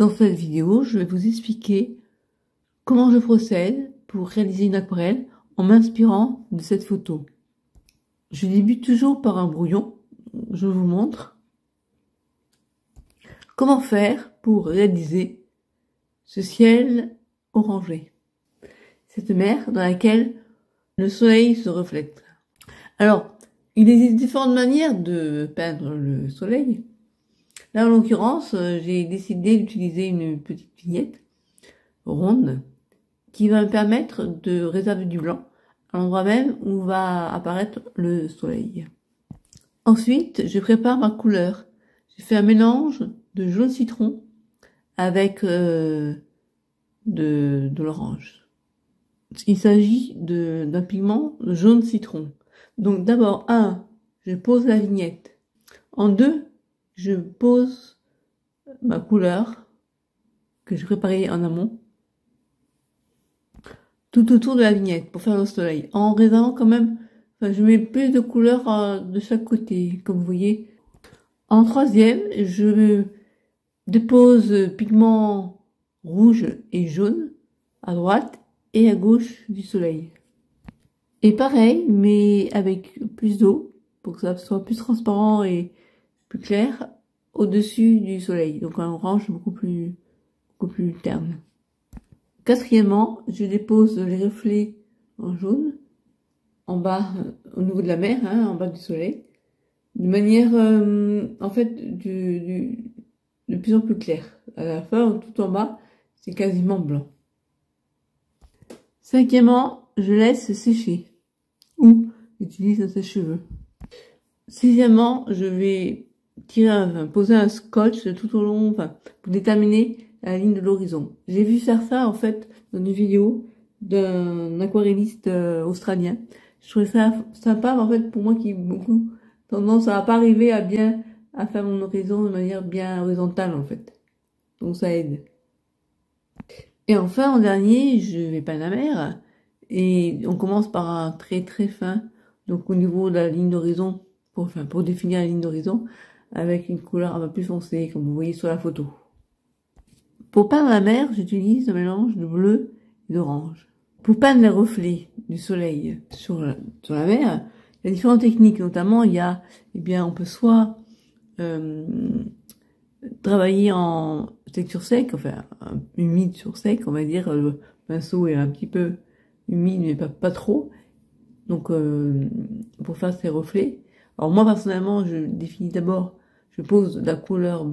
Dans cette vidéo, je vais vous expliquer comment je procède pour réaliser une aquarelle en m'inspirant de cette photo. Je débute toujours par un brouillon. Je vous montre comment faire pour réaliser ce ciel orangé, cette mer dans laquelle le soleil se reflète. Alors, il existe différentes manières de peindre le soleil. Là, en l'occurrence, j'ai décidé d'utiliser une petite vignette ronde qui va me permettre de réserver du blanc à l'endroit même où va apparaître le soleil. Ensuite, je prépare ma couleur. J'ai fait un mélange de jaune citron avec de l'orange. Il s'agit d'un pigment jaune citron. Donc d'abord, je pose la vignette. En 2, je pose ma couleur que j'ai préparée en amont tout autour de la vignette pour faire le soleil. En réservant quand même, je mets plus de couleurs de chaque côté, comme vous voyez. En 3e, je dépose pigments rouge et jaune à droite et à gauche du soleil. Et pareil, mais avec plus d'eau pour que ça soit plus transparent et plus clair au-dessus du soleil. Donc un orange beaucoup plus terne. 4e, je dépose les reflets en jaune en bas, au niveau de la mer, en bas du soleil, de manière en fait de plus en plus claire. À la fin, tout en bas, c'est quasiment blanc. 5e, je laisse sécher ou j'utilise un sèche-cheveux. 6e, je vais poser un scotch tout au long, pour déterminer la ligne de l'horizon. J'ai vu faire ça en fait dans une vidéo d'un aquarelliste australien. Je trouvais ça sympa, mais en fait pour moi qui ai beaucoup tendance à pas arriver à faire mon horizon de manière bien horizontale en fait. Donc ça aide. Et enfin en dernier, je vais peindre la mer et on commence par un trait très fin, donc au niveau de la ligne d'horizon, pour définir la ligne d'horizon avec une couleur un peu plus foncée comme vous voyez sur la photo. Pour peindre la mer, j'utilise un mélange de bleu et d'orange. Pour peindre les reflets du soleil sur la mer, il y a différentes techniques. Notamment, on peut soit travailler en texture sec, humide sur sec, on va dire. Le pinceau est un petit peu humide, mais pas trop. Donc, pour faire ces reflets. Alors moi, personnellement, je définis d'abord, je pose la couleur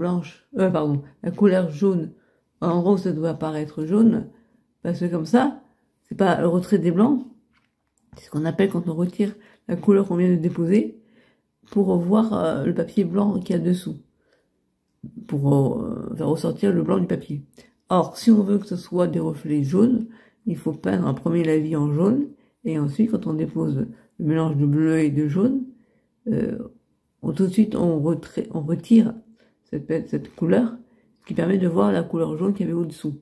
la couleur jaune à l'endroit où ça doit apparaître jaune, parce que comme ça, c'est pas le retrait des blancs, c'est ce qu'on appelle quand on retire la couleur qu'on vient de déposer, pour voir le papier blanc qu'il y a dessous, pour faire ressortir le blanc du papier. Or, si on veut que ce soit des reflets jaunes, il faut peindre en premier l'avis en jaune, et ensuite, quand on dépose le mélange de bleu et de jaune, tout de suite on retire cette couleur, qui permet de voir la couleur jaune qu'il y avait au-dessous,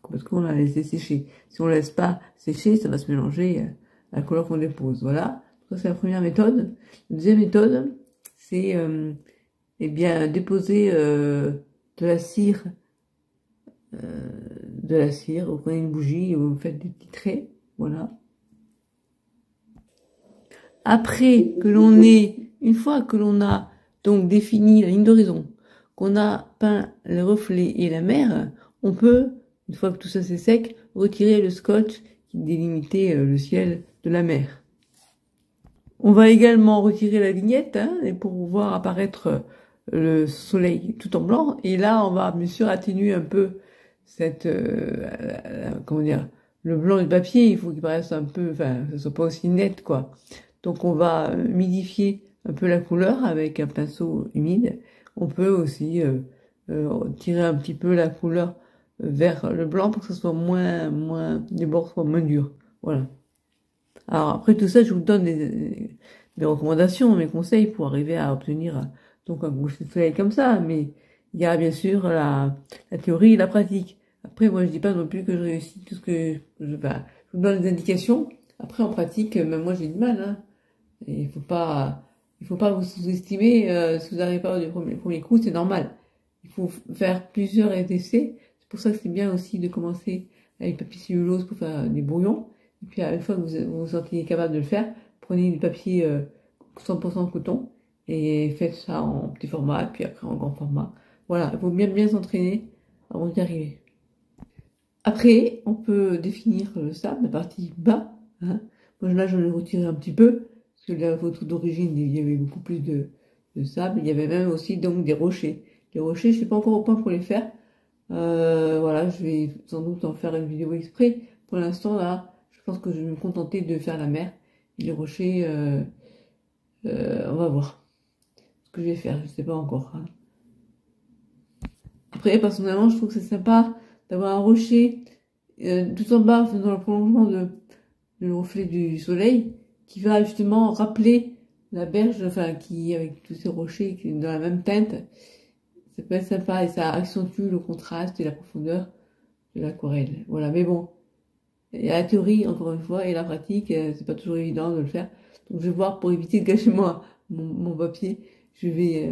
parce qu'on l'a laissé sécher. Si on ne laisse pas sécher, ça va se mélanger à la couleur qu'on dépose. Voilà, ça c'est la première méthode. La deuxième méthode, c'est déposer de la cire. Vous prenez une bougie et vous faites des petits traits, voilà. Après une fois que l'on a donc défini la ligne d'horizon, qu'on a peint les reflets et la mer, on peut, une fois que tout ça c'est sec, retirer le scotch qui délimitait le ciel de la mer. On va également retirer la vignette pour voir apparaître le soleil tout en blanc. Et là, on va bien sûr atténuer un peu le blanc du papier. Il faut qu'il paraisse un peu, ça soit pas aussi net, quoi. Donc on va humidifier un peu la couleur avec un pinceau humide. On peut aussi tirer un petit peu la couleur vers le blanc pour que ce soit les bords soient moins durs. Voilà. Alors après tout ça, je vous donne des recommandations, mes conseils pour arriver à obtenir donc un coucher de soleil comme ça. Mais il y a bien sûr la théorie et la pratique. Après, moi je dis pas non plus que je réussis tout ce que je vous donne des indications. Après en pratique, même moi j'ai du mal. Et il faut pas vous sous-estimer. Si vous n'arrivez pas du premier coup, c'est normal. Il faut faire plusieurs essais C'est pour ça que c'est bien aussi de commencer avec papier cellulose pour faire des brouillons. Et puis une fois que vous vous sentez capable de le faire, prenez du papier 100% coton et faites ça en petit format, puis après en grand format. Voilà, il faut bien s'entraîner avant d'y arriver. Après, on peut définir le sable, la partie bas. Hein. Moi là, j'en ai retiré un petit peu, parce que la photo d'origine, il y avait beaucoup plus de sable. Il y avait même aussi donc des rochers. Les rochers, je ne sais pas encore au point pour les faire. Voilà, je vais sans doute en faire une vidéo exprès. Pour l'instant, là, je pense que je vais me contenter de faire la mer. Et les rochers, on va voir ce que je vais faire, je ne sais pas encore. Hein. Après, personnellement, je trouve que c'est sympa d'avoir un rocher tout en bas, dans le prolongement de le reflet du soleil, qui va justement rappeler la berge, enfin, qui, avec tous ces rochers, qui est dans la même teinte. Ça peut être sympa et ça accentue le contraste et la profondeur de l'aquarelle. Voilà, mais bon, il y a la théorie, encore une fois, et la pratique, c'est pas toujours évident de le faire. Donc je vais voir, pour éviter de gâcher moi mon papier, je vais,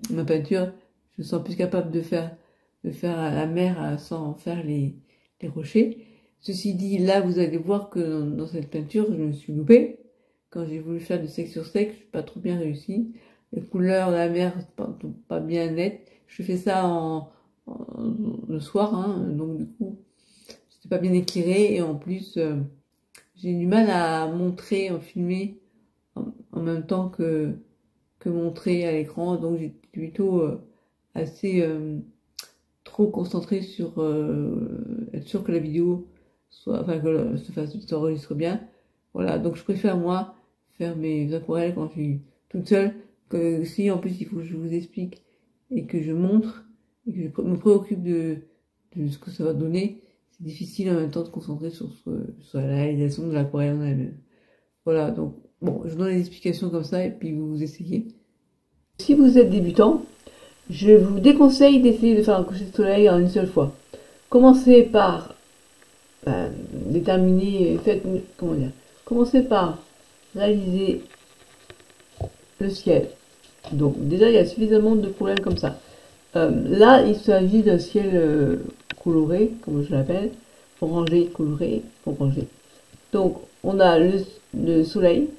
ma peinture, je me sens plus capable de faire la mer sans faire les rochers. Ceci dit, là, vous allez voir que dans cette peinture, je me suis loupée. Quand j'ai voulu faire du sec sur sec, je n'ai pas trop bien réussi. Les couleurs de la mer, pas bien nettes. Je fais ça le soir, hein, donc du coup, c'était pas bien éclairé. Et en plus, j'ai du mal à montrer, à filmer en même temps que montrer à l'écran. Donc j'étais plutôt assez trop concentré sur être sûr que la vidéo enfin que s'enregistre bien. Voilà, donc je préfère moi faire mes aquarelles quand je suis toute seule, que si en plus il faut que je vous explique et que je montre et que je me préoccupe de ce que ça va donner, c'est difficile en même temps de se concentrer sur la réalisation de l'aquarelle en elle-même. Voilà, donc bon, je vous donne les explications comme ça et puis vous essayez. Si vous êtes débutant, je vous déconseille d'essayer de faire un coucher de soleil en une seule fois. Commencez par déterminer, commencez par réaliser le ciel. Donc déjà il y a suffisamment de problèmes comme ça. Là il s'agit d'un ciel coloré, comme je l'appelle, orangé, coloré, orangé. Donc on a le soleil.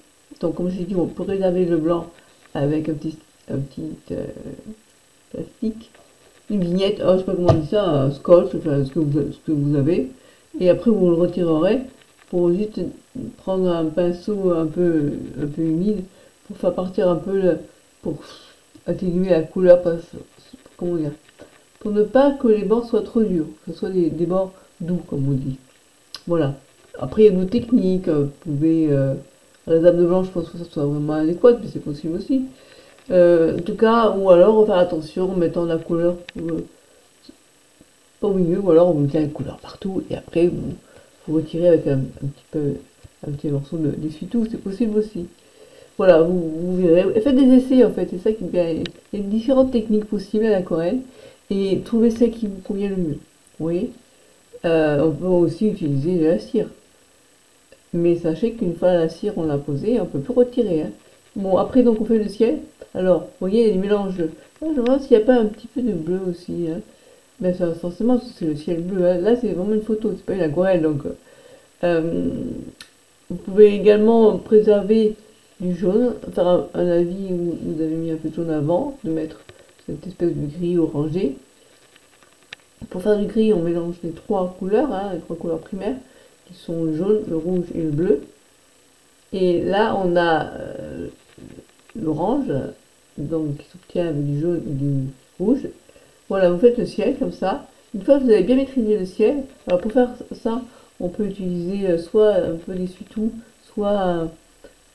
Donc comme j'ai dit, on peut réserver le blanc avec un petit plastique, une vignette, oh, je sais pas comment on dit ça, un scotch, enfin, ce que vous avez. Et après vous le retirerez pour juste prendre un pinceau un peu humide pour faire partir un peu, pour atténuer la couleur, comment dire, pour ne pas que les bords soient trop durs, que ce soit des bords doux comme on dit. Voilà. Après il y a d'autres techniques, vous pouvez, la dame de blanche, je pense que ça soit vraiment adéquat, mais c'est possible aussi. En tout cas, ou alors faire attention en mettant la couleur au milieu, ou alors on met la couleur partout et après vous retirez avec un petit morceau d'essuie-tout, c'est possible aussi. Voilà, vous verrez. Faites des essais en fait, c'est ça qui est bien. Il y a différentes techniques possibles à l'aquarelle et trouvez celle qui vous convient le mieux. Vous voyez, on peut aussi utiliser de la cire. Mais sachez qu'une fois la cire on l'a posée, on peut plus retirer. Hein. Bon, après donc on fait le ciel. Alors, vous voyez, il y a des mélanges. Je me demande s'il n'y a pas un petit peu de bleu aussi. Hein. Mais ça, forcément, c'est le ciel bleu. Hein. Là, c'est vraiment une photo, c'est pas une aquarelle. Donc, vous pouvez également préserver du jaune, faire un avis où vous avez mis un peu de jaune avant, de mettre cette espèce de gris orangé. Pour faire du gris, on mélange les trois couleurs, hein, les trois couleurs primaires, qui sont le jaune, le rouge et le bleu. Et là, on a l'orange, donc qui s'obtient avec du jaune et du rouge. Voilà, vous faites le ciel comme ça. Une fois que vous avez bien maîtrisé le ciel, alors pour faire ça, on peut utiliser soit un peu d'essuie-tout, soit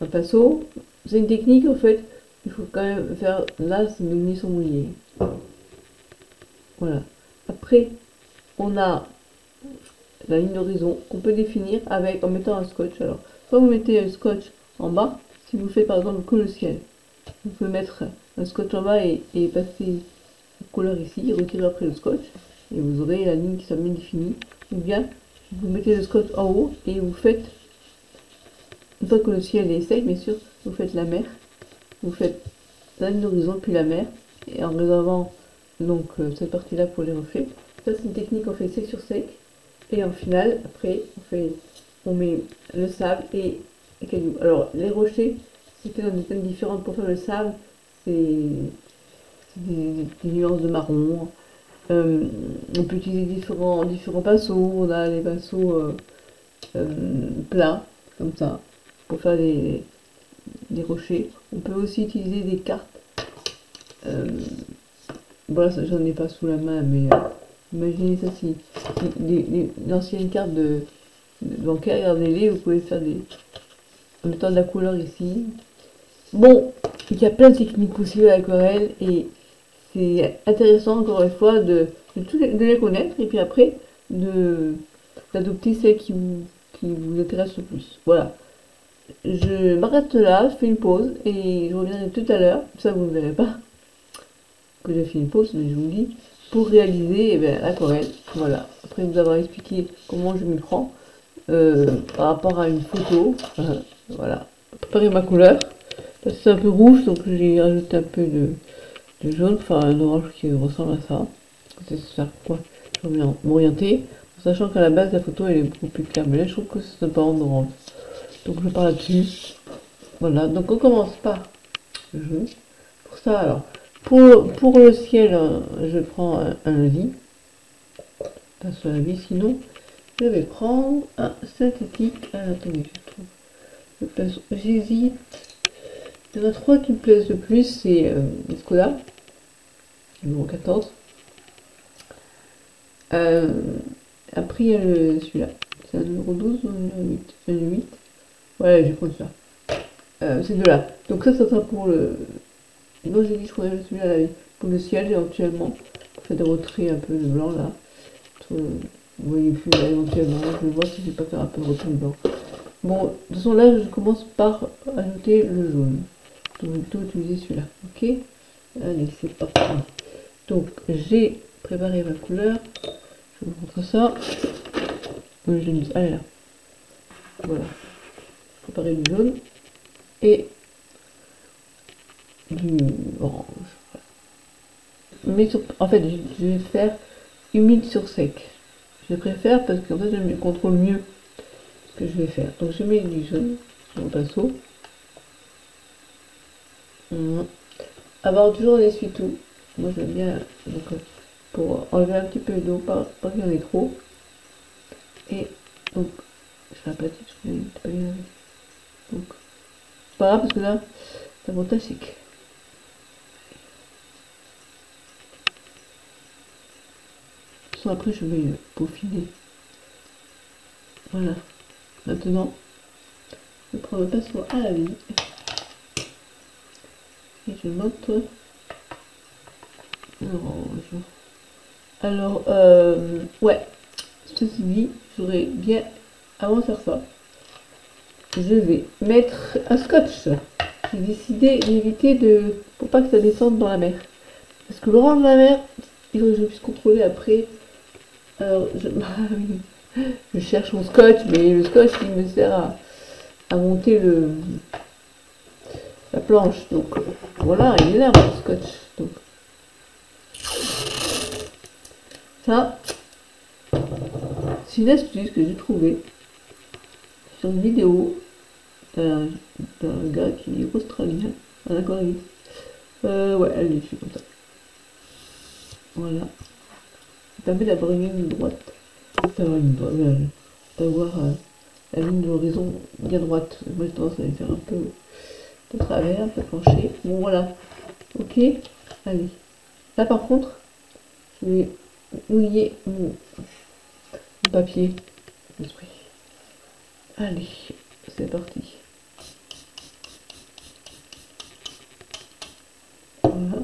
un pinceau. C'est une technique en fait, il faut quand même faire, là c'est mes sont mouillés. Voilà. Après, on a la ligne d'horizon qu'on peut définir avec, en mettant un scotch. Alors, soit vous mettez un scotch en bas, si vous faites par exemple que le ciel. Vous pouvez mettre un scotch en bas et passer la couleur ici, retirer après le scotch, et vous aurez la ligne qui sera bien définie. Ou bien, vous mettez le scotch en haut et vous faites, une fois que le ciel est sec, bien sûr, vous faites la mer. Vous faites la ligne d'horizon puis la mer, et en réservant donc cette partie-là pour les reflets. Ça c'est une technique qu'on fait sec sur sec. Et en finale, après, on met le sable et les cailloux. Alors les rochers, c'était dans des thèmes différents. Pour faire le sable, c'est des nuances de marron. On peut utiliser différents pinceaux. On a les pinceaux plats, comme ça, pour faire des rochers. On peut aussi utiliser des cartes. Voilà, j'en ai pas sous la main, mais imaginez ça si l'ancienne carte de bancaire, regardez-les, vous pouvez faire en mettant de la couleur ici. Bon, il y a plein de techniques possibles à l'aquarelle et c'est intéressant encore une fois de les connaître et puis après d'adopter celles qui vous intéressent le plus. Voilà. Je m'arrête là, je fais une pause et je reviendrai tout à l'heure. Ça vous ne verrez pas que j'ai fait une pause, mais je vous dis, pour réaliser l'aquarelle. Voilà. Après vous avoir expliqué comment je m'y prends par rapport à une photo. Voilà. Préparer ma couleur. C'est un peu rouge, donc j'ai rajouté un peu de jaune, enfin un orange qui ressemble à ça. C'est ça quoi je vais m'orienter, en sachant qu'à la base la photo elle est beaucoup plus claire, mais là je trouve que c'est un peu en orange. Donc je pars là-dessus. Voilà, donc on commence par le jaune. Pour ça alors, pour le ciel, je prends un lit. Pas sur la vie, sinon je vais prendre un synthétique. Ah, attendez, je trouve. J'hésite. Il y en a trois qui me plaisent le plus, c'est Skoda, numéro 14. Après, il y a celui-là. C'est un numéro 12 ou un numéro 8? C'est un numéro 8. Ouais, je vais prendre celui-là. Ces deux-là. Donc ça sera pour le... Non, j'ai dit je prendrais celui-là la vie. Pour le ciel, éventuellement. Pour faire des retraits un peu de blanc, là. Vous voyez plus là, éventuellement. Je vais voir si je vais pas faire un peu de retrait de blanc. Bon, de toute façon, là, je commence par ajouter le jaune. Donc, je vais plutôt utiliser celui-là. Ok? Allez, c'est parti. Donc, j'ai préparé ma couleur. Je vous montre ça. Oui, je dis, allez là. Voilà. Préparer du jaune et du orange. Mais en fait, je vais faire humide sur sec. Je préfère parce qu'en fait, je contrôle mieux ce que je vais faire. Donc, je mets du jaune sur mon pinceau. Avoir toujours un essuie-tout. Moi, j'aime bien donc, pour enlever un petit peu d'eau, pas qu'il y en ait trop. Et donc, je fais un petit, je vais pas bien. Donc, c'est pas grave parce que là, l'avantage c'est que après je vais peaufiner. Voilà. Maintenant, je prends le pinceau à la vie et je montre l'orange. Alors, ouais, ceci dit, j'aurais bien, avant de faire ça, je vais mettre un scotch. J'ai décidé d'éviter pour pas que ça descende dans la mer. Parce que l'orange dans la mer, il faut que je puisse contrôler après. Alors, je cherche mon scotch, mais le scotch, il me sert à monter la planche. Donc, voilà, il est là, mon scotch. Donc, ça, c'est une astuce que j'ai trouvée sur une vidéo d'un gars qui est australien, un aquarelliste. Ouais, elle est comme ça. Voilà. Ça permet d'avoir une ligne droite. D'avoir la ligne de l'horizon bien droite. Moi, je tendance à les faire un peu de travers, un peu penché. Bon, voilà. Ok. Allez. Là, par contre, je vais mouiller mon papier. Allez, c'est parti. Voilà.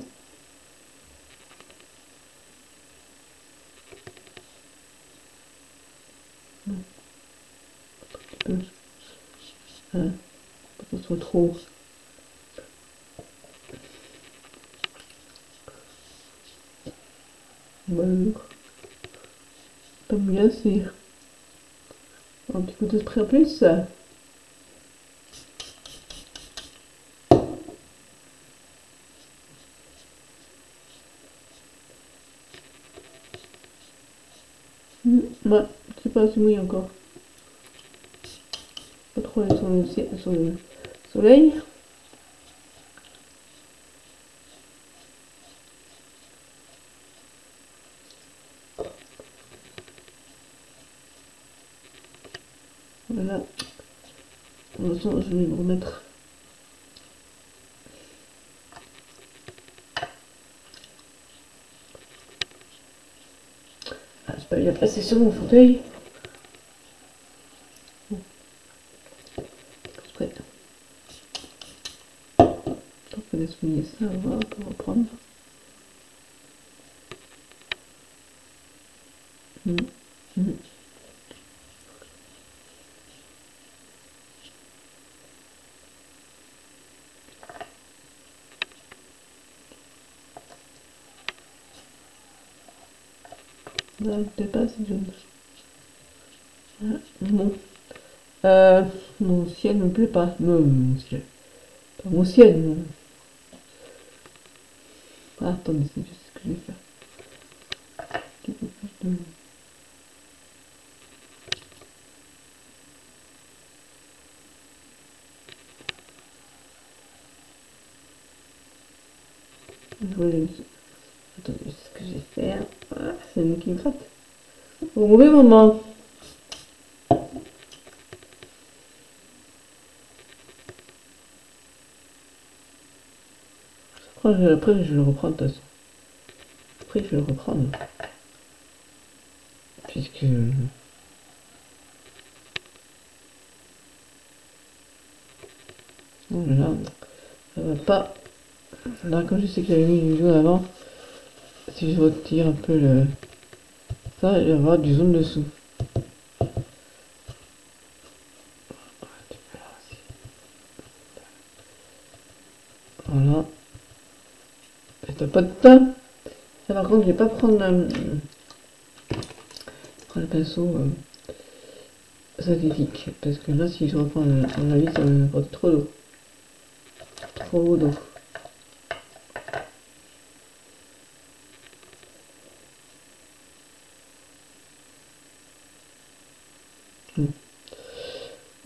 Un petit peu. Hein, pas que ce soit trop. Voilà. Pas bien, c'est un petit coup de spray en plus. Ouais, c'est pas assez mouillé encore. Pas trop aller sur le soleil. Voilà. De toute façon, je vais me remettre. Ah, j'ai pas eu la placer sur mon fauteuil. Après, on peut laisser mouiller ça, on va reprendre. Là, peut-être pas assez jaune. Voilà. Bon. Mon ciel ne me plaît pas. Non, mon ciel. Pas mon ciel, non. Ah, attendez, je sais ce que je vais faire. Attendez, je sais ce que je vais faire. Ah, c'est une qui me gratte. Au mauvais moment. Après, je vais le reprendre de toute façon. Après, je vais le reprendre. Puisque... Oh là, ça va pas. Là, comme je sais que j'avais mis du jaune avant, si je retire un peu le... ça, il va y avoir du jaune dessous. Voilà. Et t'as pas de teint. Ça, par contre, je vais pas prendre le pinceau synthétique. Parce que là, si je reprends mon avis, ça va m'apporter trop d'eau. Trop d'eau.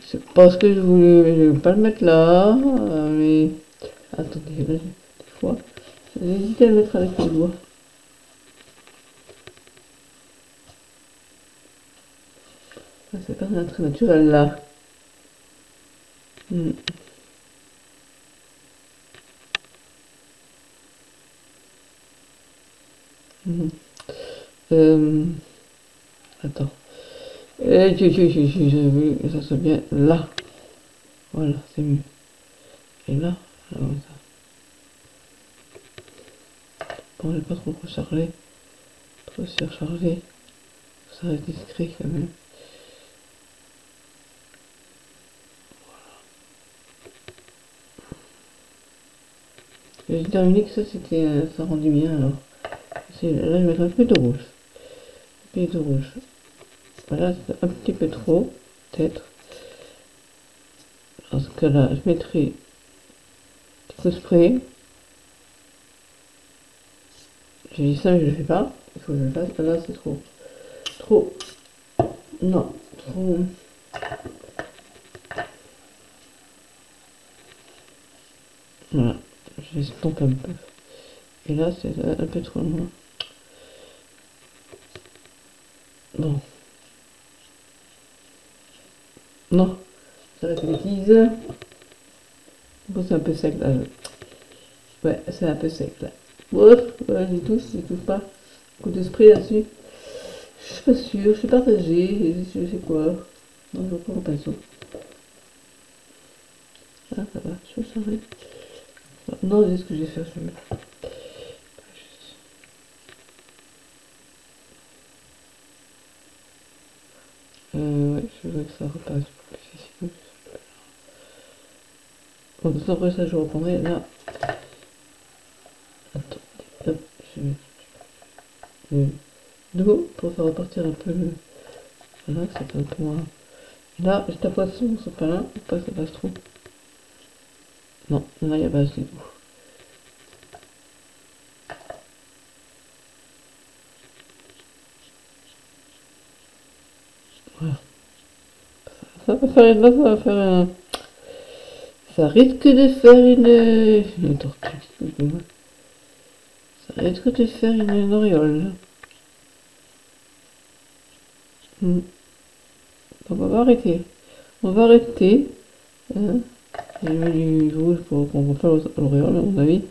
C'est pas ce que je voulais, je vais pas le mettre là, mais... Attendez, là, des fois, j'ai hésité à le mettre avec les doigts. Ça, c'est pas très naturel, là. Attends. J'ai vu que ça soit bien là. Voilà, c'est mieux. Et là, comme ça. Bon, j'ai pas trop rechargé. Trop surchargé. Ça reste discret quand même. J'ai terminé que ça c'était ça rendait bien alors. Là je vais mettre un peu de rouge. Un peu de rouge. Voilà, c'est un petit peu trop, peut-être. Dans ce cas-là, je mettrai un petit peu de spray. J'ai dit ça mais je le fais pas. Il faut que je le fasse. Là c'est trop. Trop. Non. Trop. Voilà. Je l'estompe un peu. Et là c'est un peu trop loin. Bon. Non. Ça va être bêtise. Bon, c'est un peu sec là. Ouais, c'est un peu sec là. Ouf, ouais, j'étouffe pas. Coup de spray là-dessus. Je suis pas sûre, je suis partagée. Je sais quoi. Non, je reprends mon pinceau. Ah, ça va, je vais changer. Non, c'est ce que je vais faire, je vais mettre. Ouais, je veux que ça repasse plus ici. Bon, de toute façon, après ça, je reprendrai là. Attends, hop, je vais mettre d'eau pour faire repartir un peu le. Voilà, c'est un peu moins. Là, je tapote sur mon sopalin pour pas que ça passe trop. Non, là, il n'y a pas assez d'eau. Voilà. Ça va faire une... Ça va faire un... Ça risque de faire une tortue. Ça risque de faire une auréole. Hmm. Donc on va arrêter. On va arrêter. Hein. J'ai mis du rouge pour qu'on fasse l'auréole, à mon avis.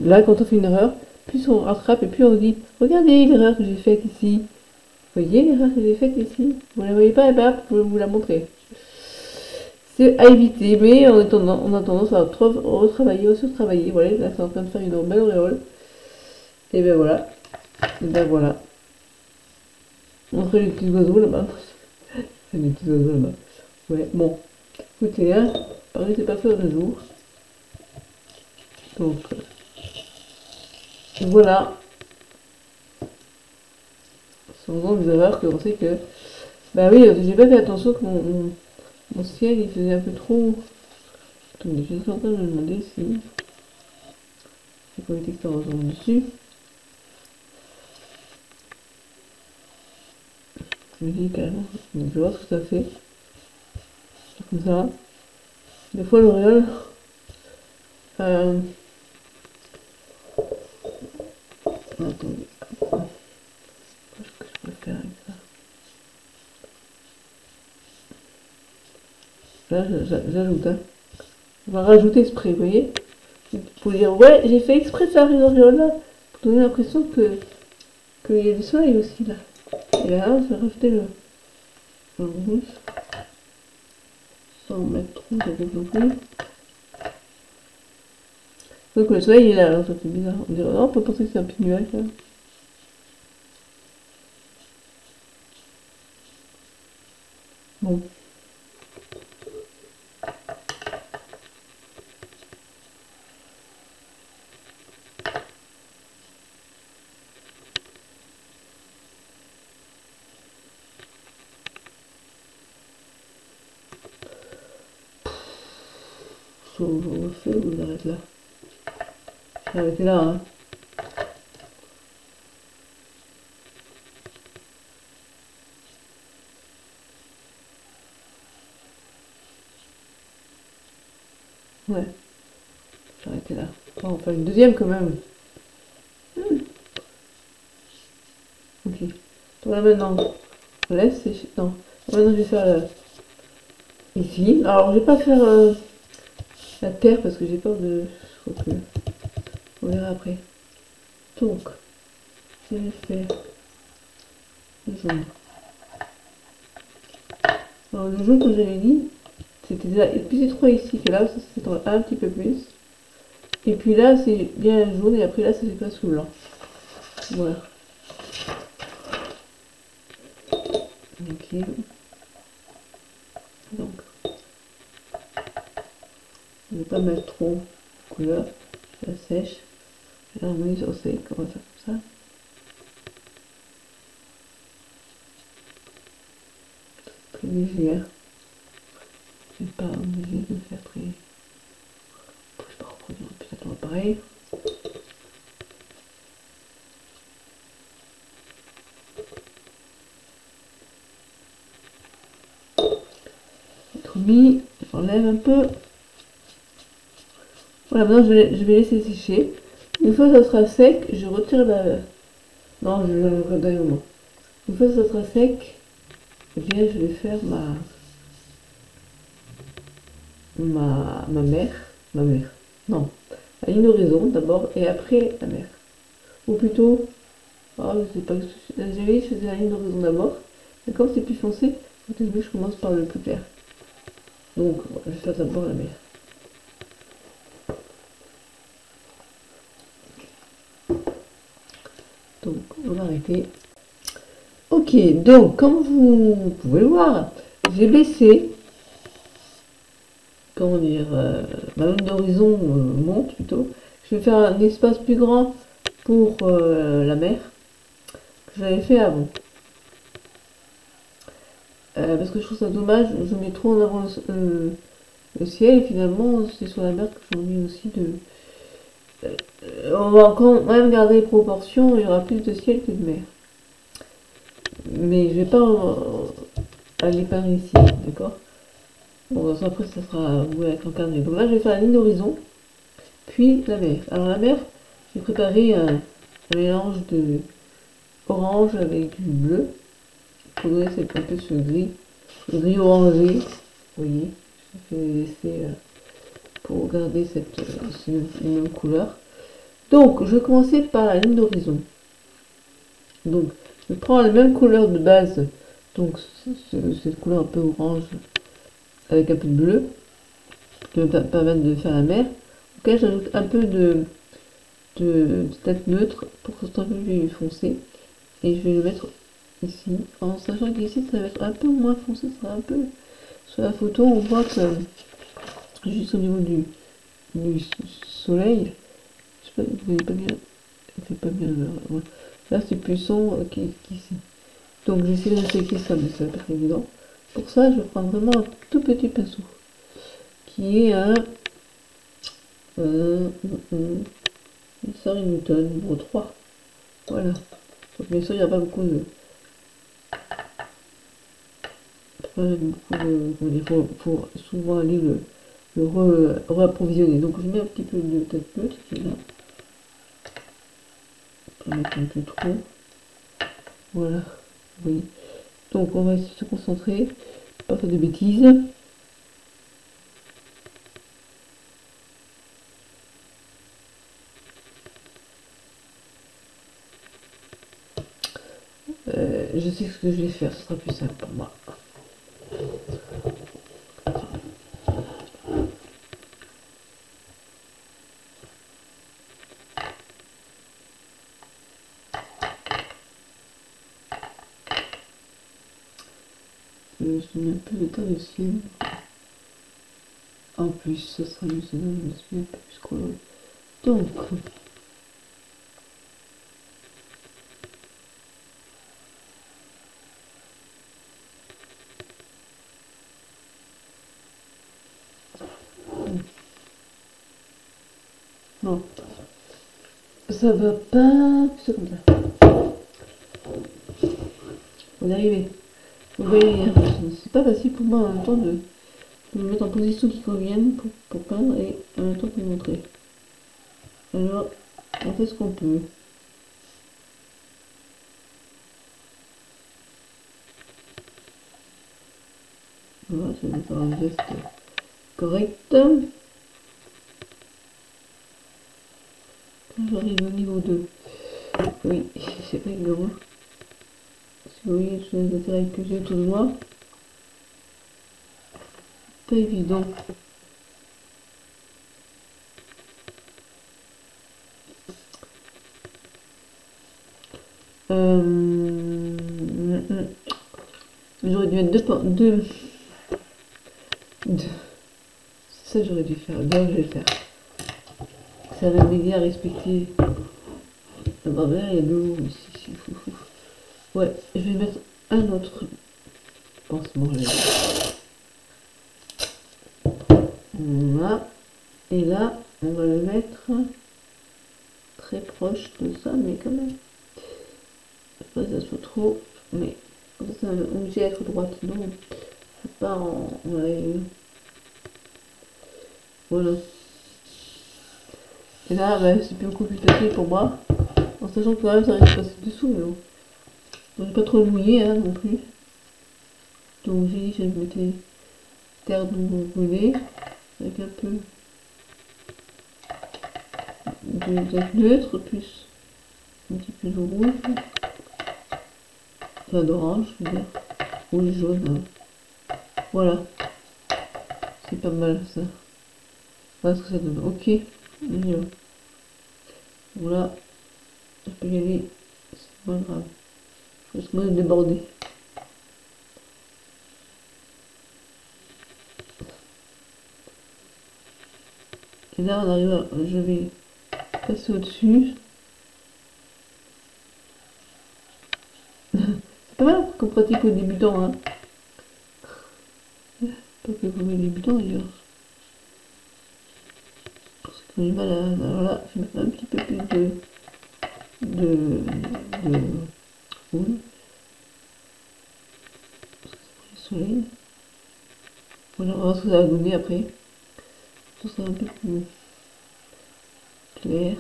Là, quand on fait une erreur, plus on rattrape et plus on dit regardez l'erreur que j'ai faite ici. Vous voyez l'erreur que j'ai faite ici? Vous la voyez pas? Et ben, je vais vous la montrer. C'est à éviter, mais on a tendance à retravailler, surtravailler. Voilà, là c'est en train de faire une belle auréole. Et ben voilà. Et ben voilà. Montrer les petits oiseaux là-bas. C'est des petits oiseaux là-bas. Ouais, bon. Écoutez, hein, pareil, c'est pas faire le jour. Donc, voilà. Sans des erreurs que on sait que. Bah oui, j'ai pas fait attention que mon ciel il faisait un peu trop. Attendez, je suis en train de me demander si. C'est quoi les textures dessus. Je me dis carrément. Donc, je vais voir ce que ça fait. Comme ça. Des fois, l'auréole. Attendez. Qu'est-ce que je peux faire avec ça? Là, j'ajoute. Hein. On va rajouter spray, vous voyez? Pour dire, ouais, j'ai fait exprès de faire une auréole là. Pour donner l'impression qu'il y a du soleil aussi là. Et là, je vais rajouter le rouge. Sans mettre trop de rouge non plus. Donc le soleil il est là, alors ça fait bizarre. On dirait, non, on peut penser que c'est un petit nuage là. Bon. Je refais ou j'arrête là? Je vais arrêter là, hein. Ouais. Je vais arrêter là. Oh, on va faire une deuxième quand même. Ok. Donc là maintenant, on laisse sécher. Non. Maintenant je vais faire ici. Alors je vais pas faire la terre parce que j'ai peur de. Je crois que. On verra après. Donc, je vais faire le jaune. Alors le jaune, comme j'avais dit, c'était déjà plus étroit ici que là, ça c'est un petit peu plus. Et puis là c'est bien jaune et après là ça se passe sous blanc. Voilà. Ok. Donc, je ne vais pas mettre trop de couleur, je la sèche. Là on met sur sec, on va faire comme ça. Très légère. Je vais pas obligé de faire très. Je vais pas reproduire peut-être pareil. Être mis, j'enlève un peu. Voilà, maintenant je vais laisser sécher. Une fois que ça sera sec, je retire la. Non, je le redonne au moins. Une fois que ça sera sec, eh bien je vais faire ma mère. Ma mère. Non. La ligne d'horizon d'abord et après la mer. Ou plutôt. Oh, je sais pas. J'avais je faisais la ligne d'horizon d'abord. Et comme c'est plus foncé, peut-être que je commence par le plus clair. Donc, je vais faire d'abord la mer. Donc, on va arrêter. Ok, donc, comme vous pouvez le voir, j'ai baissé. Comment dire, ma ligne d'horizon monte plutôt. Je vais faire un espace plus grand pour la mer que j'avais fait avant. Parce que je trouve ça dommage, je mets trop en avant le ciel et finalement c'est sur la mer que j'ai envie aussi de. On va quand même garder les proportions, il y aura plus de ciel que de mer. Mais je vais pas à les peindre ici, d'accord? Bon, après ça sera ouais, avec l'encadré. Donc là je vais faire la ligne d'horizon, puis la mer. Alors la mer, j'ai préparé un mélange de orange avec du bleu pour donner un peu ce gris, le gris orangé, vous voyez, je vais laisser pour garder ces mêmes couleurs. Donc je vais commencer par la ligne d'horizon. Donc je prends la même couleur de base, donc cette couleur un peu orange avec un peu de bleu, qui me permettre de faire la mer. Ok, j'ajoute un peu de teinte neutre pour que ce soit un peu plus foncé. Et je vais le mettre ici, en sachant qu'ici ça va être un peu moins foncé, ça sera un peu... Sur la photo, on voit que juste au niveau du soleil, je sais pas, vous voyez pas bien, c'est pas bien là, là c'est plus sombre qu'ici. Donc j'essaie de respecter ça, mais ça va pas être évident. Pour ça, je prends vraiment un tout petit pinceau, qui est un Sorry Newton, numéro 3. Voilà. Donc, bien sûr, il n'y a pas beaucoup de... Il faut souvent aller le réapprovisionner. Donc je mets un petit peu de tête neutre qui est là. On va mettre un peu trop. Voilà. Oui. Donc on va se concentrer, pas faire de bêtises. Je sais ce que je vais faire, ce sera plus simple pour moi. Je mets un peu de teint de ciel. En plus, ce sera mieux, je me suis un peu plus coloré. Donc, non, ça va pas, c'est comme ça. On est arrivé. Vous voyez, c'est pas facile pour moi en même temps de me mettre en position qui convienne pour peindre et en même temps pour montrer. Alors, on fait ce qu'on peut. Voilà, je vais faire un geste correct. Quand j'arrive au niveau 2. Oui, c'est pas évident. Si vous voyez sur les intérêts que j'ai autour de moi, pas évident. J'aurais dû mettre deux. C'est ça que j'aurais dû faire. Donc je vais le faire. Ça va m'aider à respecter. Ah bah là, il y a de l'eau ici. Ouais, je vais mettre un autre pansement. Voilà. Et là, on va le mettre très proche de ça, mais quand même. Pas que ça soit trop, mais ça va obligé d'être droite, sinon je pars en live. Voilà. Et là, bah, c'est beaucoup plus facile pour moi, en sachant que quand même ça risque de passer dessous, mais bon. Donc, pas trop mouillé hein, non plus. Donc j'ai dit que je mettais terre d'eau brûlée avec un peu de neutre plus un petit peu de rouge, enfin d'orange, je veux dire, rouge jaune. Hein. Voilà, c'est pas mal ça. Voilà ce que ça donne. Ok, voilà, je peux y aller, c'est pas grave. Parce que moi, je débordé. Et là, on arrive à... Je vais passer au-dessus. C'est pas mal qu'on pratique aux débutants, hein. Pas que pour les débutants, d'ailleurs. Parce qu'on a du mal à... Alors là, je vais mettre un petit peu plus de rouge. soleil. Voilà, on va voir ce que ça va donner après. Ça sera un peu plus clair.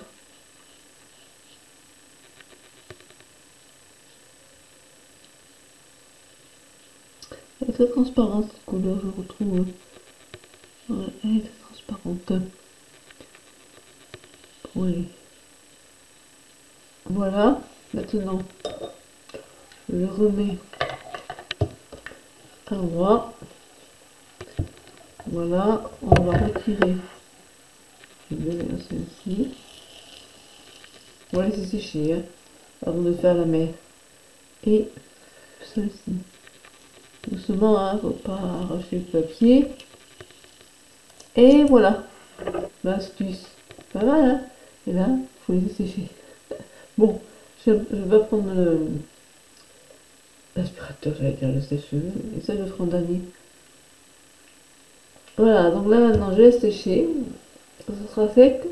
Elle est très transparente cette couleur, je retrouve. Ouais, elle est très transparente. Oui. Voilà, maintenant je le remets à l'endroit. Voilà, on va retirer. Je vais celle-ci. On va laisser sécher hein, avant de faire la mer. Et celle-ci. Doucement, hein, faut pas arracher le papier. Et voilà, l'astuce. Pas mal, hein. Et là, il faut laisser sécher. Bon, je vais prendre l'aspirateur, j'allais dire le sèche-cheveux, et ça je le ferai en dernier. Voilà, donc là maintenant je laisse sécher, ça sera sec,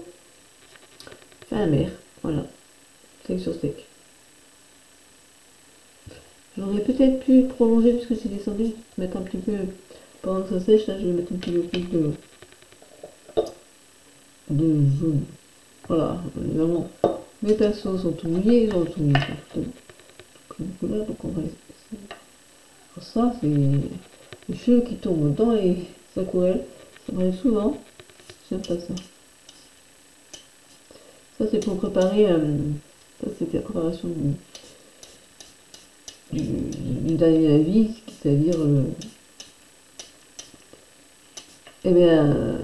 fin mer, voilà, sec sur sec. J'aurais peut-être pu prolonger puisque c'est descendu, mettre un petit peu, pendant que ça sèche, là je vais mettre un petit peu plus de jaune. Voilà, évidemment, mes pinceaux sont tout mouillés, ils ont tout mouillé, comme couleur, donc on va essayer. Ça, c'est les cheveux qui tombent dans les aquarelles, ça m'arrive souvent, j'aime pas ça. Ça c'est pour préparer, ça c'était la préparation du dernier avis, c'est-à-dire, eh bien,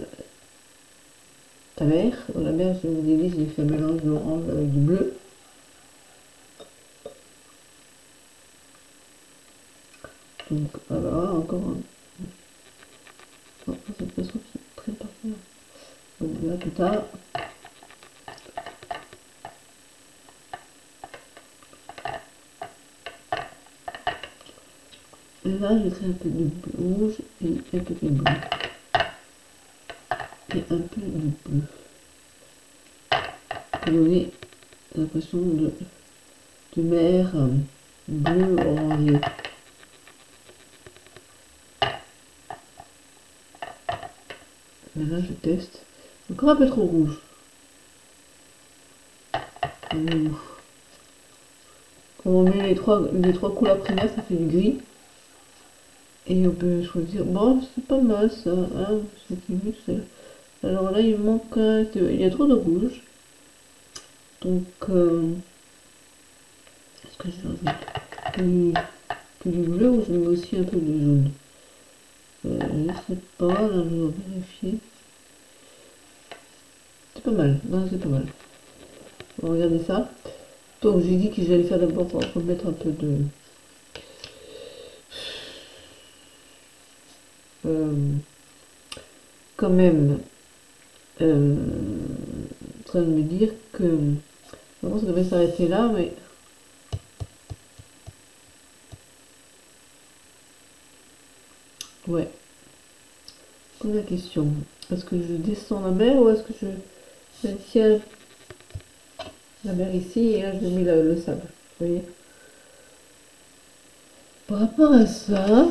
la mer. Dans la mer, je vous ai dit, j'ai fait un mélange d'orange avec du bleu. Donc voilà, encore un. Oh, cette façon qui est très parfaite. Donc là, plus tard. Et là, je mettrai un peu de rouge et un peu de bleu. Et un peu de bleu. Pour donner l'impression de mer bleu orangé. Et là, je teste. Encore un peu trop rouge. Quand on met les trois couleurs primaires, ça fait du gris. Et on peut choisir. Bon, c'est pas mal ça. Hein, alors là, il manque. Il y a trop de rouge. Donc, est-ce que je rajoute que du bleu ou je mets aussi un peu de jaune? Je ne sais pas. Là, je vais vérifier. C'est pas mal. Non, c'est pas mal. On va regarder ça. Donc, j'ai dit que j'allais faire d'abord remettre un peu de. Quand même. En train de me dire que. Vraiment, ça devait s'arrêter là, mais. Ouais. Pose la question. Est-ce que je descends la mer ou est-ce que je maintiens la mer ici et là je mets le sable? Vous voyez? Par rapport à ça.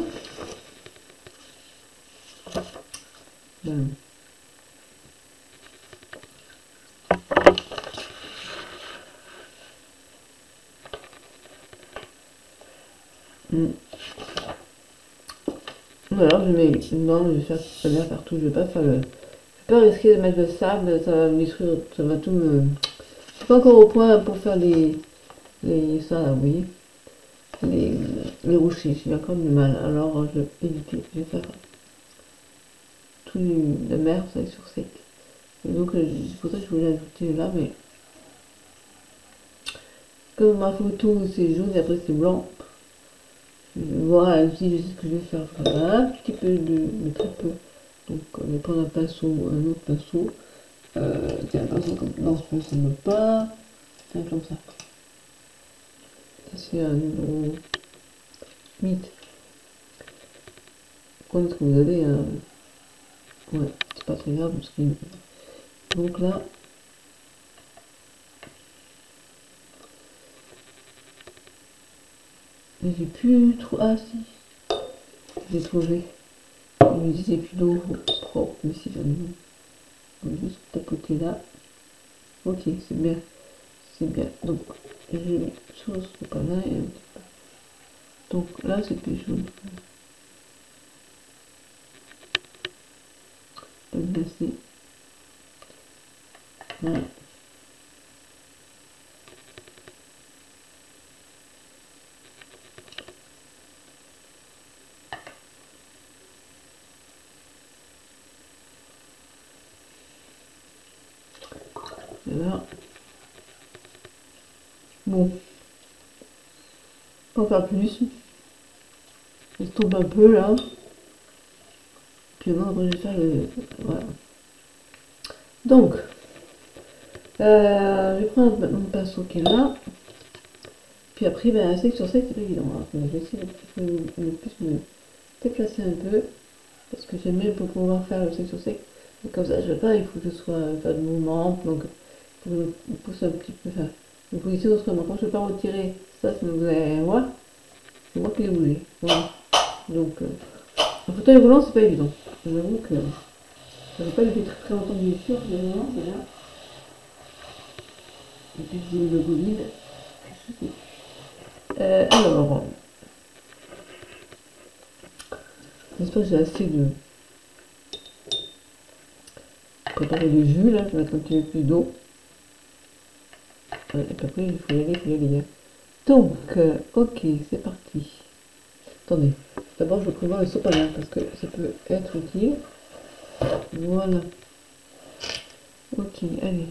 Ben, voilà, je mets. Non, je vais faire la mer partout. Je vais pas faire le. Je vais pas risquer de mettre le sable, ça va me détruire, ça va tout me. Je suis pas encore au point pour faire ça là, vous voyez? Les rochers, j'ai encore du mal. Alors je vais éviter, je vais faire tout la mer, ça sur sec. Et donc c'est pour ça que je voulais ajouter là, mais comme ma photo c'est jaune et après c'est blanc, je vais voir si je sais ce que je vais faire. Voilà, un petit peu mais très peu. Donc je vais prendre un pinceau, un autre pinceau. Tiens, un pinceau comme non, ce pinceau ne me pas. Tiens, comme ça. Ça c'est un numéro 8. Quand est-ce que vous avez un. Ouais, c'est pas très grave parce que. Donc là. J'ai plus trop. Ah si. j'ai trouvé. Il me disait plus d'eau propre, mais si j'en ai mis. Donc juste tapoter là. Ok, c'est bien. C'est bien. Donc, je mets sur ce pas-là et un petit peu. Donc là, c'est plus jaune. Je vais le laisser. Voilà. Voilà. Bon. Pas faire plus. Je tombe un peu là. Puis maintenant, après, je vais faire le. Voilà. Donc, je prends mon pinceau qui est là. Puis après, ben, sec sur sec, c'est pas évident. Alors, je vais essayer de plus me déplacer un peu. Parce que j'aime bien pour pouvoir faire le sec sur sec. Donc, comme ça, je veux pas, il faut que je sois faire de mouvement. Donc, il faut que je me pousse un petit peu. Enfin, je me positionne autrement. Quand je ne veux pas retirer ça, vous allez voir. C'est moi qui l'ai bougé. Voilà. Donc, un fauteuil roulant, c'est pas évident. J'avoue que ça n'a pas été très très longtemps bien sûr, mais vraiment, c'est là. Et puis, j'ai le Covid. Alors, j'espère que j'ai assez de préparer le jus là. Je vais mettre un petit peu plus d'eau. Et puis après, il faut y aller, hein. Donc, ok, c'est parti. Attendez, d'abord je prévois le sopalin parce que ça peut être utile. Voilà. Ok, allez.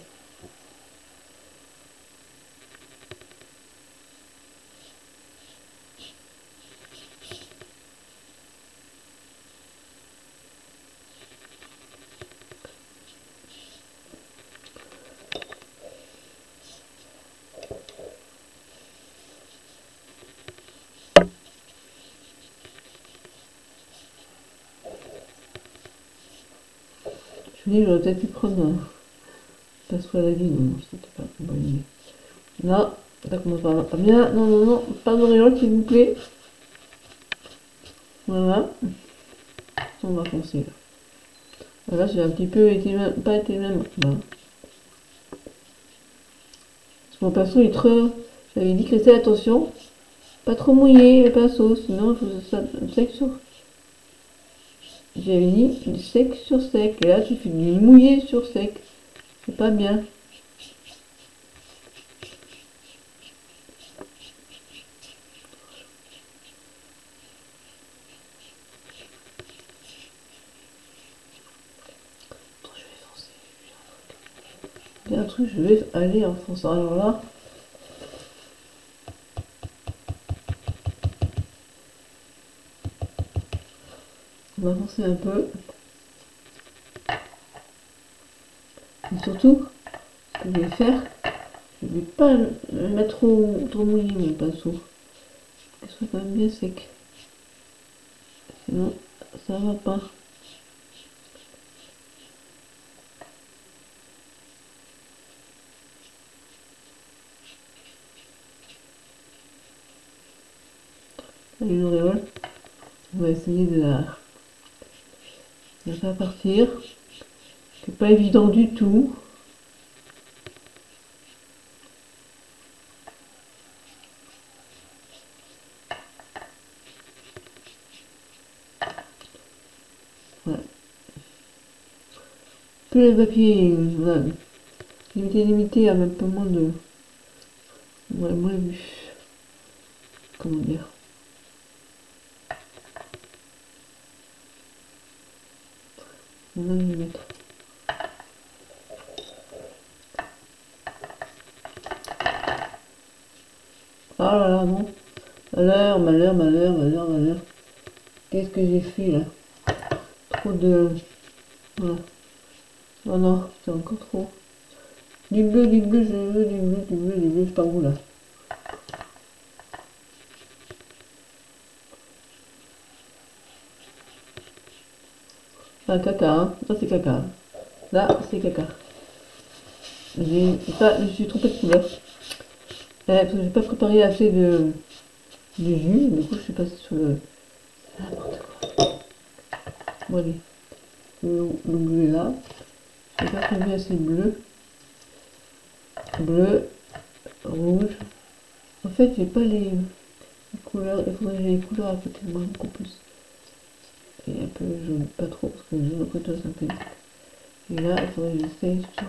Je me dis, j'aurais peut-être pu prendre un pinceau à la vie, non, c'était pas une bonne idée. Là, ça commence pas bien. Non, non, non, pas d'auréole s'il vous plaît. Voilà. On va foncer là. Là, j'ai un petit peu été même, pas été même. Voilà. Parce que mon pinceau est trop. J'avais dit Christelle, attention, pas trop mouillé le pinceau, sinon je faisais ça sec sur. J'avais dit du sec sur sec. Et là, tu fais du mouillé sur sec. C'est pas bien. Il y a un truc, je vais aller en fonçant. Alors là, on va foncer un peu. Et surtout, ce que je vais faire, je ne vais pas le mettre trop mouillé mon pinceau. Qu'il soit quand même bien sec. Sinon, ça va pas. Une auréole. On va essayer de la faire partir. C'est pas évident du tout. Voilà. Plus le papier, voilà. Limité à un peu moins de. Ouais, moins vu. Comment dire? On va le mettre. Ah là là, non. Malheur, malheur, malheur, malheur, malheur. Qu'est-ce que j'ai fait là? Trop de. Voilà. Oh non, c'est encore trop. Du bleu, je veux, du bleu, c'est pas où là? Ah, caca, hein. Ça c'est caca. Là, c'est caca. Je me suis trompée de couleur. Parce que j'ai pas préparé assez de jus, du coup je suis passée sur le. N'importe quoi. Bon allez, le bleu est là. Je n'ai pas prévu assez de bleu. Bleu, rouge. En fait, j'ai pas les couleurs. Il faudrait que j'ai les couleurs à côté de moi beaucoup plus. Et un peu jaune, pas trop, parce que le jaune après toi c'est un peu. Et là, il faudrait que j'essaye sur.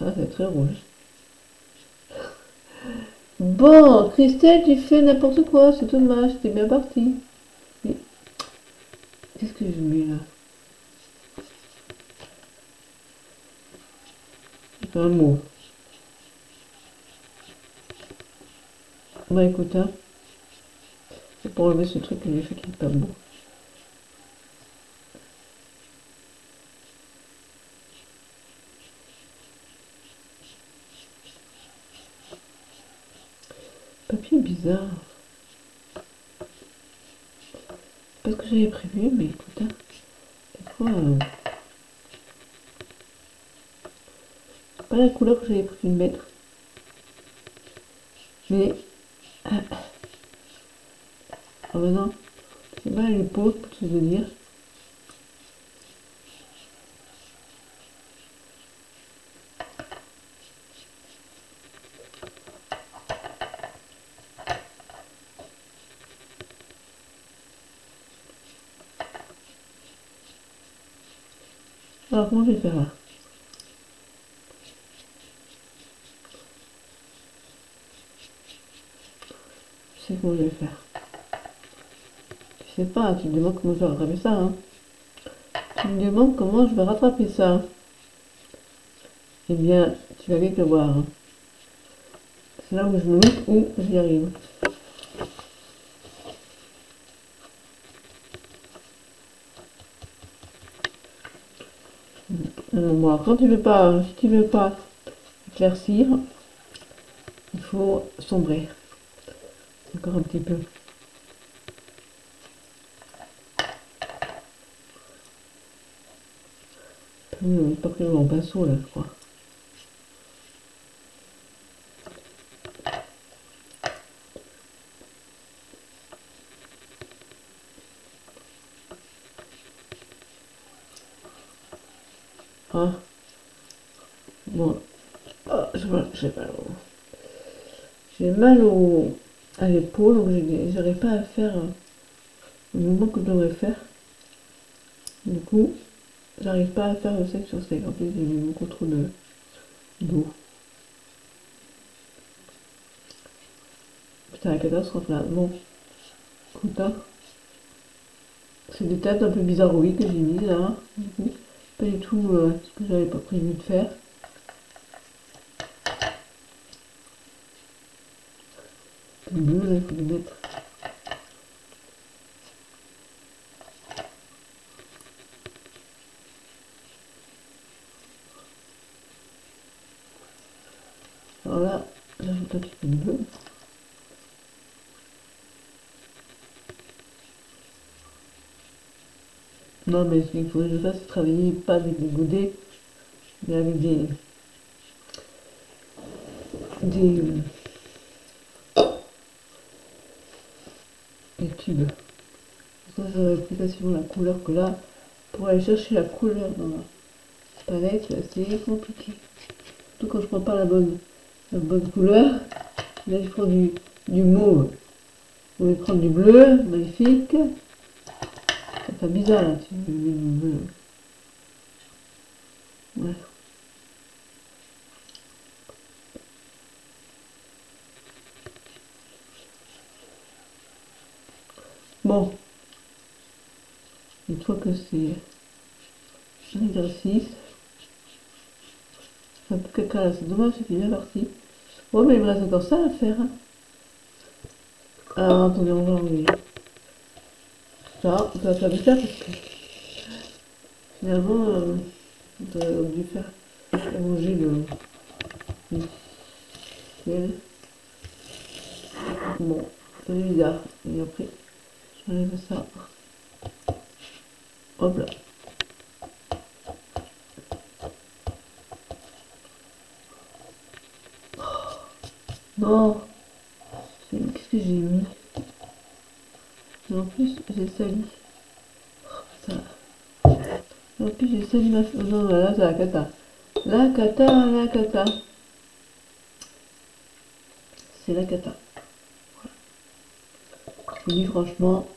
Ah, c'est très rouge. Bon, Christelle, tu fais n'importe quoi, c'est dommage, t'es bien parti. Mais qu'est-ce que je mets là? C'est un mot. Bah écoute, hein, c'est pour enlever ce truc que j'ai fait qui est pas beau. Papier bizarre. Pas ce que j'avais prévu, mais écoute, hein, des fois, c'est pas la couleur que j'avais prévu de mettre. Mais, ah bah non, c'est pas les peaux, pour te dire. Alors comment je vais faire là? Je sais comment je vais faire. Tu sais pas, tu me demandes comment je vais rattraper ça, hein. Tu me demandes comment je vais rattraper ça. Eh bien, tu vas vite le voir, hein. C'est là où je me loupe ou j'y arrive. Bon, quand tu veux pas, si tu veux pas éclaircir, il faut sombrer. Encore un petit peu. Pas que mon pinceau là, je crois. Ah, bon, ah, j'ai mal à l'épaule, donc j'arrive pas à faire le mouvement que je devrais faire. Du coup, j'arrive pas à faire le sec sur sec. En plus, j'ai mis beaucoup trop d'eau. Putain, la catastrophe là. Bon, écoute, hein. C'est des têtes un peu bizarroïdes que j'ai mises là. Du coup, pas du tout ce que j'avais pas prévu de faire. Le bleu, là, il faut le mettre. Alors là, j'ajoute un petit peu de bleu. Non, mais ce qu'il faudrait que je fasse, c'est travailler pas avec des godets, mais avec des, des tubes. Ça j'aurais plus facilement la couleur que là. Pour aller chercher la couleur dans la palette, c'est assez compliqué. Surtout quand je prends pas la bonne couleur. Là, je prends du mauve. On va prendre du bleu, magnifique. Ça fait bizarre là, tu bleu. Ouais. Bon. Une fois que c'est un exercice. C'est un peu caca là, c'est dommage, c'est bien parti. Ouais, mais il me reste encore ça à faire. Hein. Alors, attendez, on va enlever. Ça, on va faire du faire parce que finalement, on aurait dû faire ranger le ciel. Bon, c'est bizarre. Et après, j'enlève ça. Hop là. Non, qu'est-ce que j'ai mis? Et en plus, j'ai sali. Ça. Et en plus, j'ai sali ma... Oh non, là, c'est la cata. La cata, la cata. C'est la cata. Je vous dis franchement,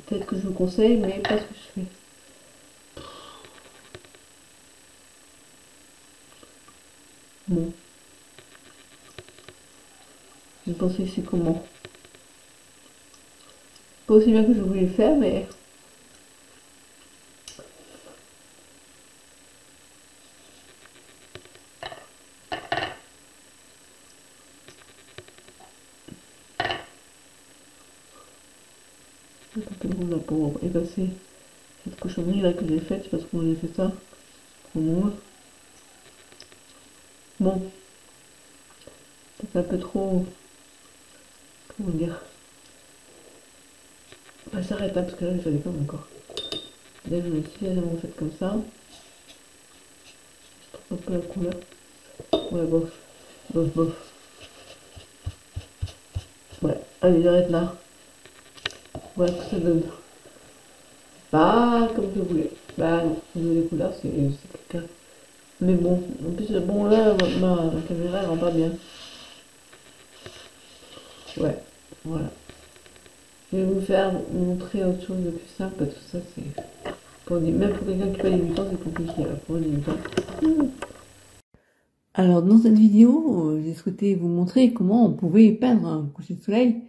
peut-être que je vous conseille, mais pas ce que je fais. Bon. Vous pensez que c'est comment? Pas aussi bien que je voulais le faire, mais... Un peu de rouge là pour effacer cette cochonnerie là que j'ai faite, parce qu'on j'ai fait ça pour moi. Bon, c'est un peu trop... Comment dire? Bah, ça arrête, hein, parce que là, je déconne encore. Là, je l'ai suffisamment fait comme ça. Je trouve un peu la couleur. Ouais, bof. Bof, bof. Ouais, allez, j'arrête là. Voilà ce que ça donne. Pas comme je voulais. Bah non, les couleurs, c'est clair. Mais bon, en plus, bon, là, ma caméra, elle rend pas bien. Ouais, voilà. Je vais vous faire montrer autre chose de plus simple, parce que ça, c'est... Même pour quelqu'un qui n'est pas débutant, c'est compliqué. Pour un débutant. Alors, dans cette vidéo, j'ai souhaité vous montrer comment on pouvait peindre un coucher de soleil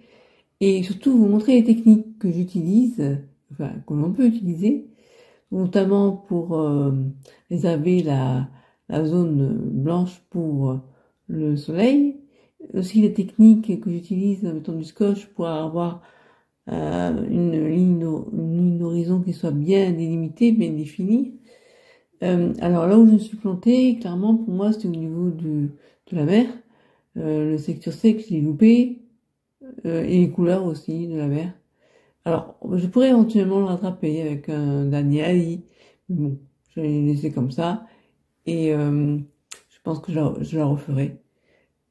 et surtout vous montrer les techniques que j'utilise, enfin, que l'on peut utiliser, notamment pour réserver la zone blanche pour le soleil. Aussi les techniques que j'utilise en mettant du scotch pour avoir une ligne d'horizon qui soit bien délimitée, bien définie. Alors là où je me suis plantée, clairement pour moi c'était au niveau de la mer. Le secteur sec, je l'ai loupé, et les couleurs aussi de la mer. Alors je pourrais éventuellement le rattraper avec un Daniel, mais bon, je l'ai laissé comme ça, et je pense que je la referai.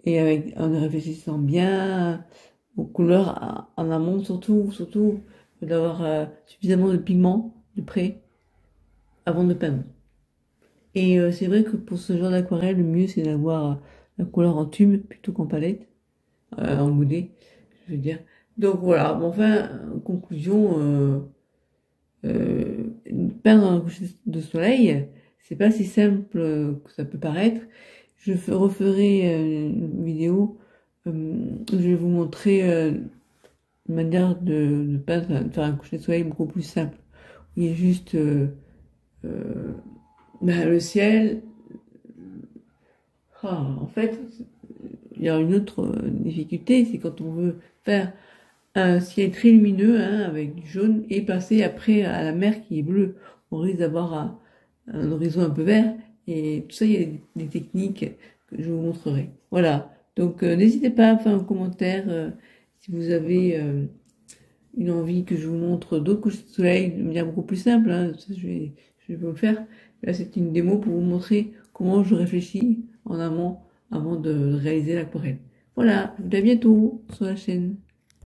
Et en réfléchissant bien aux couleurs en amont, surtout d'avoir suffisamment de pigments de près avant de peindre. Et c'est vrai que pour ce genre d'aquarelle, le mieux c'est d'avoir la couleur en tube plutôt qu'en palette, en goudé, je veux dire. Donc voilà, bon, enfin, en conclusion, peindre un coucher de soleil, c'est pas si simple que ça peut paraître. Je referai une vidéo où je vais vous montrer une manière de peindre, de faire un coucher de soleil beaucoup plus simple. Il y a juste le ciel. En fait, il y a une autre difficulté, c'est quand on veut faire un ciel très lumineux, hein, avec du jaune, et passer après à la mer qui est bleue. On risque d'avoir un horizon un peu vert, et tout ça, il y a des techniques que je vous montrerai. Voilà, donc n'hésitez pas à faire un commentaire si vous avez une envie que je vous montre d'autres couchers de soleil de manière beaucoup plus simple, hein, ça, je vais vous le faire. Là, c'est une démo pour vous montrer comment je réfléchis en amont avant de réaliser l'aquarelle. Voilà, je vous dis à bientôt sur la chaîne.